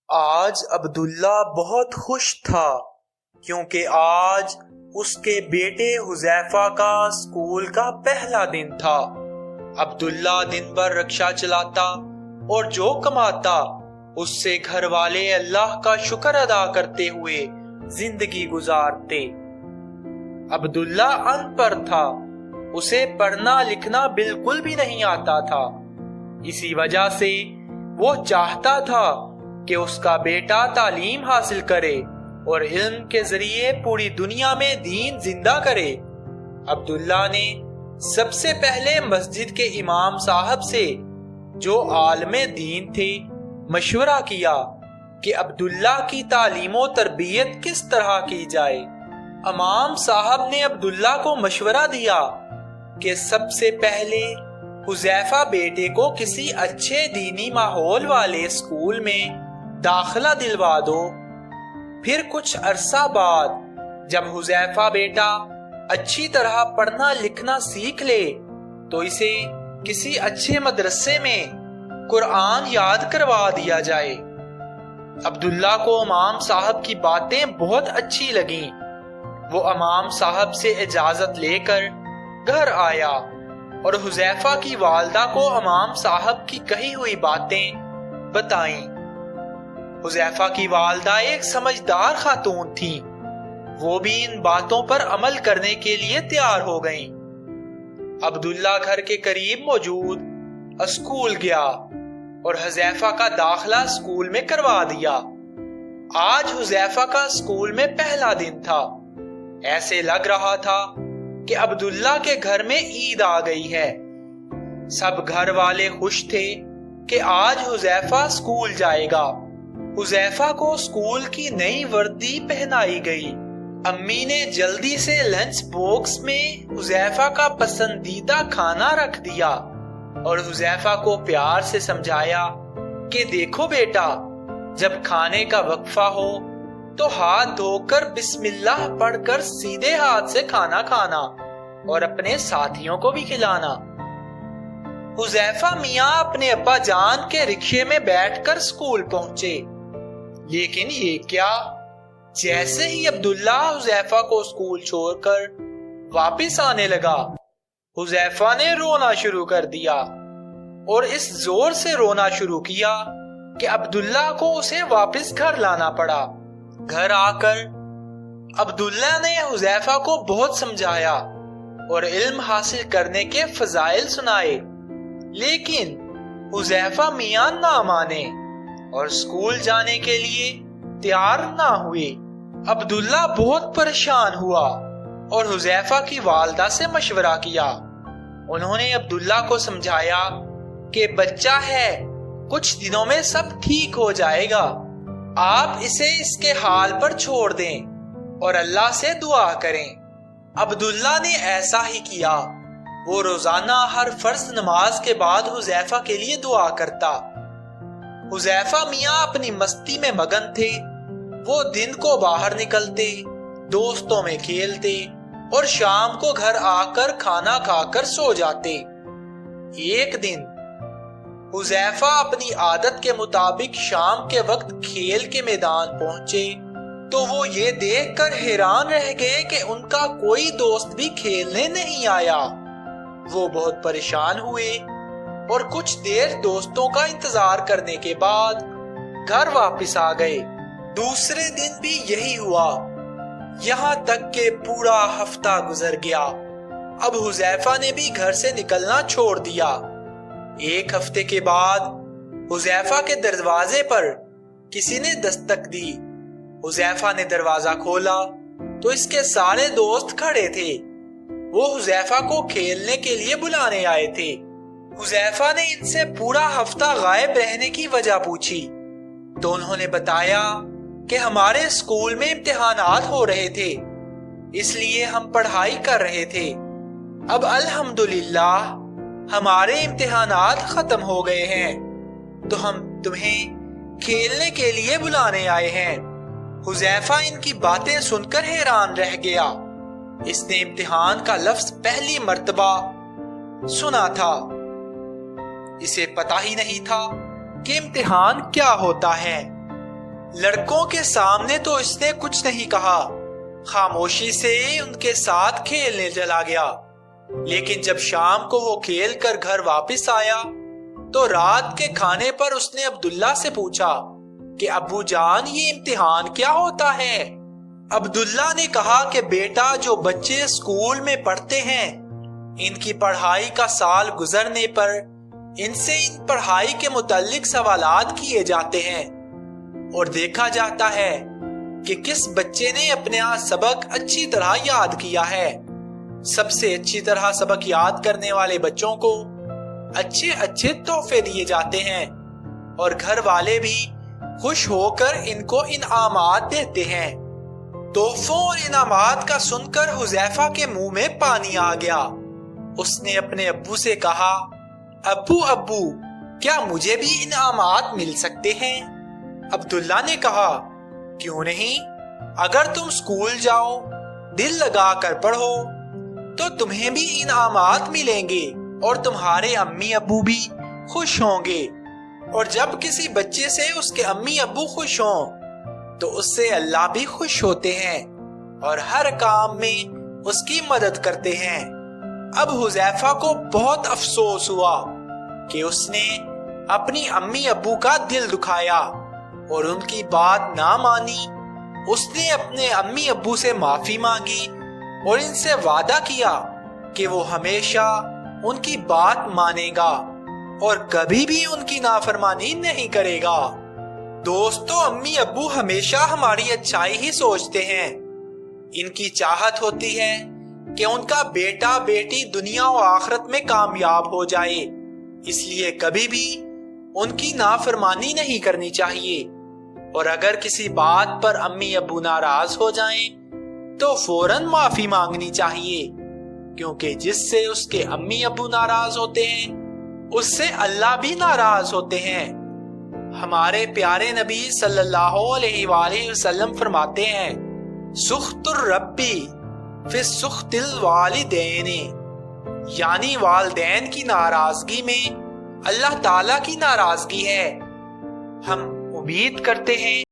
آج عبداللہ بہت خوش تھا کیونکہ آج اس کے بیٹے حذیفہ کا اسکول کا پہلا دن تھا۔ عبداللہ دن بھر رکشہ چلاتا اور جو کماتا اس سے گھر والے اللہ کا شکر ادا کرتے ہوئے زندگی گزارتے۔ عبداللہ ان پڑھ تھا، اسے پڑھنا لکھنا بالکل بھی نہیں آتا تھا۔ اسی وجہ سے وہ چاہتا تھا کہ اس کا بیٹا تعلیم حاصل کرے اور علم کے ذریعے پوری دنیا میں دین زندہ کرے۔ عبداللہ نے سب سے پہلے مسجد کے امام صاحب سے، جو عالم دین تھے، مشورہ کیا کہ عبداللہ کی تعلیم و تربیت کس طرح کی جائے۔ امام صاحب نے عبداللہ کو مشورہ دیا کہ سب سے پہلے حذیفہ بیٹے کو کسی اچھے دینی ماحول والے اسکول میں داخلہ دلوا دو، پھر کچھ عرصہ بعد جب حذیفہ بیٹا اچھی طرح پڑھنا لکھنا سیکھ لے تو اسے کسی اچھے مدرسے میں قرآن یاد کروا دیا جائے۔ عبداللہ کو امام صاحب کی باتیں بہت اچھی لگیں۔ وہ امام صاحب سے اجازت لے کر گھر آیا اور حذیفہ کی والدہ کو امام صاحب کی کہی ہوئی باتیں بتائیں۔ حذیفہ کی والدہ ایک سمجھدار خاتون تھیں، وہ بھی ان باتوں پر عمل کرنے کے لیے تیار ہو گئیں۔ عبداللہ گھر کے قریب موجود اسکول گیا اور حذیفہ کا داخلہ اسکول میں کروا دیا۔ آج حذیفہ کا اسکول میں پہلا دن تھا۔ ایسے لگ رہا تھا کہ عبداللہ کے گھر میں عید آ گئی ہے۔ سب گھر والے خوش تھے کہ آج حذیفہ اسکول جائے گا۔ حذیفہ کو اسکول کی نئی وردی پہنائی گئی۔ امی نے جلدی سے لنچ باکس میں حذیفہ کا پسندیدہ کھانا رکھ دیا اور حذیفہ کو پیار سے سمجھایا کہ دیکھو بیٹا، جب کھانے کا وقفہ ہو تو ہاتھ دھو کر بسم اللہ پڑھ کر سیدھے ہاتھ سے کھانا کھانا اور اپنے ساتھیوں کو بھی کھلانا۔ حذیفہ میاں اپنے ابا جان کے رکشے میں بیٹھ کر اسکول پہنچے، لیکن یہ کیا، جیسے ہی عبداللہ حذیفہ کو اسکول چھوڑ کر واپس آنے لگا، حذیفہ نے رونا شروع کر دیا اور اس زور سے رونا شروع کیا کہ عبداللہ کو اسے واپس گھر لانا پڑا۔ گھر آ کر عبداللہ نے حذیفہ کو بہت سمجھایا اور علم حاصل کرنے کے فضائل سنائے، لیکن حذیفہ میاں نہ مانے اور اسکول جانے کے لیے تیار نہ ہوئے۔ عبداللہ بہت پریشان ہوا اور حذیفہ کی والدہ سے مشورہ کیا۔ انہوں نے عبداللہ کو سمجھایا کہ بچہ ہے، کچھ دنوں میں سب ٹھیک ہو جائے گا، آپ اسے اس کے حال پر چھوڑ دیں اور اللہ سے دعا کریں۔ عبداللہ نے ایسا ہی کیا۔ وہ روزانہ ہر فرض نماز کے بعد حذیفہ کے لیے دعا کرتا۔ حذیفہ میاں اپنی مستی میں مگن تھے۔ وہ دن کو باہر نکلتے، دوستوں میں کھیلتے اور شام کو گھر آ کر کھانا کھا کر سو جاتے۔ ایک دن حذیفہ اپنی عادت کے مطابق شام کے وقت کھیل کے میدان پہنچے تو وہ یہ دیکھ کر حیران رہ گئے کہ ان کا کوئی دوست بھی کھیلنے نہیں آیا۔ وہ بہت پریشان ہوئے اور کچھ دیر دوستوں کا انتظار کرنے کے بعد گھر واپس آ گئے۔ دوسرے دن بھی یہی ہوا، یہاں تک کہ پورا ہفتہ گزر گیا۔ اب حذیفہ نے بھی گھر سے نکلنا چھوڑ دیا۔ ایک ہفتے کے بعد حذیفہ کے دروازے پر کسی نے دستک دی۔ حذیفہ نے دروازہ کھولا تو اس کے سارے دوست کھڑے تھے۔ وہ حذیفہ کو کھیلنے کے لیے بلانے آئے تھے۔ حذیفہ نے ان سے پورا ہفتہ غائب رہنے کی وجہ پوچھی تو انہوں نے بتایا کہ ہمارے اسکول میں امتحانات ہو رہے تھے، اس لیے ہم پڑھائی کر رہے تھے۔ اب الحمدللہ ہمارے امتحانات ختم ہو گئے ہیں تو ہم تمہیں کھیلنے کے لیے بلانے آئے ہیں۔ حذیفہ ان کی باتیں سن کر حیران رہ گیا۔ اس نے امتحان کا لفظ پہلی مرتبہ سنا تھا۔ اسے پتا ہی نہیں تھا کہ امتحان کیا ہوتا ہے۔ لڑکوں کے سامنے تو اس نے کچھ نہیں کہا، خاموشی سے ان کے ساتھ کھیلنے چلا گیا۔ لیکن جب شام کو وہ کھیل کر گھر واپس آیا تو رات کے کھانے پر اس نے عبداللہ سے پوچھا کہ ابو جان یہ امتحان کیا ہوتا ہے؟ عبداللہ نے کہا کہ بیٹا، جو بچے اسکول میں پڑھتے ہیں ان کی پڑھائی کا سال گزرنے پر ان سے ان پڑھائی کے متعلق سوالات کیے جاتے ہیں اور دیکھا جاتا ہے کہ کس بچے نے اپنے سبق اچھی طرح یاد کیا ہے۔ سب سے اچھی طرح سبق یاد کرنے والے بچوں کو اچھے اچھے تحفے دیے جاتے ہیں اور گھر والے بھی خوش ہو کر ان کو انعامات دیتے ہیں۔ تحفوں اور انعامات کا سن کر حذیفہ کے منہ میں پانی آ گیا۔ اس نے اپنے ابو سے کہا، ابو کیا مجھے بھی انعامات مل سکتے ہیں؟ عبداللہ نے کہا، کیوں نہیں؟ اگر تم اسکول جاؤ، دل لگا کر پڑھو تو تمہیں بھی انعامات ملیں گے اور تمہارے امی ابو بھی خوش ہوں گے، اور جب کسی بچے سے اس کے امی ابو خوش ہوں تو اس سے اللہ بھی خوش ہوتے ہیں اور ہر کام میں اس کی مدد کرتے ہیں۔ اب حذیفہ کو بہت افسوس ہوا کہ اس نے اپنی امی ابو کا دل دکھایا اور ان کی بات نہ مانی۔ اس نے اپنے امی ابو سے معافی مانگی اور ان سے وعدہ کیا کہ وہ ہمیشہ ان کی بات مانے گا اور کبھی بھی ان کی نافرمانی نہیں کرے گا۔ دوستو، امی ابو ہمیشہ ہماری اچھائی ہی سوچتے ہیں۔ ان کی چاہت ہوتی ہے کہ ان کا بیٹا بیٹی دنیا و آخرت میں کامیاب ہو جائے، اس لیے کبھی بھی ان کی نافرمانی نہیں کرنی چاہیے، اور اگر کسی بات پر امی ابو ناراض ہو جائیں تو فوراً معافی مانگنی چاہیے، کیونکہ جس سے اس کے امی ابو ناراض ہوتے ہیں اس سے اللہ بھی ناراض ہوتے ہیں۔ ہمارے پیارے نبی صلی اللہ علیہ وآلہ وسلم فرماتے ہیں، سخط الربی فی سخط الوالدین، یعنی والدین کی ناراضگی میں اللہ تعالیٰ کی ناراضگی ہے۔ ہم امید کرتے ہیں